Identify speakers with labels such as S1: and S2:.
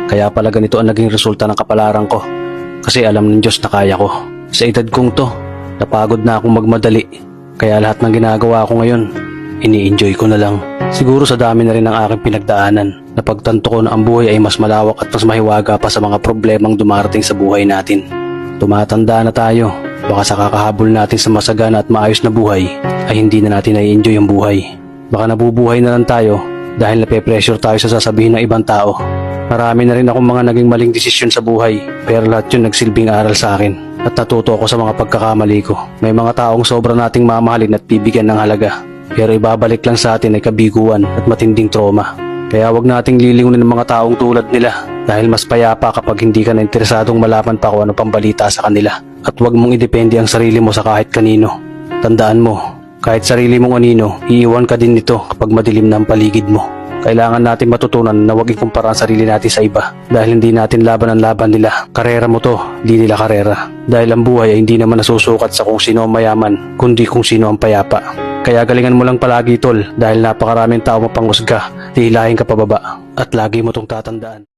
S1: Kaya pala ganito ang naging resulta ng kapalaran ko. Kasi alam ng Diyos na kaya ko. Sa edad kong to, napagod na akong magmadali. Kaya lahat ng ginagawa ko ngayon, ini-enjoy ko na lang. Siguro sa dami na rin ng aking pinagdaanan, napagtanto ko na ang buhay ay mas malawak at mas mahiwaga pa sa mga problemang dumarating sa buhay natin. Tumatanda na tayo, baka sa kakahabol natin sa masagana at maayos na buhay, ay hindi na natin nai-enjoy ang buhay. Baka nabubuhay na lang tayo dahil nape-pressure tayo sa sasabihin ng ibang tao. Marami na rin akong mga naging maling desisyon sa buhay, pero lahat yun nagsilbing aral sa akin at natuto ako sa mga pagkakamali ko. May mga taong sobra nating mamahalin at bibigyan ng halaga, pero ibabalik lang sa atin ay kabiguan at matinding trauma. Kaya wag nating lilingunin ng mga taong tulad nila dahil mas payapa kapag hindi ka na interesadong malaman pa kung ano pang balita sa kanila. At wag mong idepende ang sarili mo sa kahit kanino. Tandaan mo, kahit sarili mong anino, iiwan ka din nito kapag madilim na ang paligid mo. Kailangan natin matutunan na huwag ikumpara ang sarili natin sa iba dahil hindi natin laban ang laban nila. Karera mo to, di nila karera. Dahil ang buhay ay hindi naman nasusukat sa kung sino ang mayaman, kundi kung sino ang payapa. Kaya galingan mo lang palagi tol dahil napakaraming tao mapanghusga, hihilahin ka pababa at lagi mo tong tatandaan.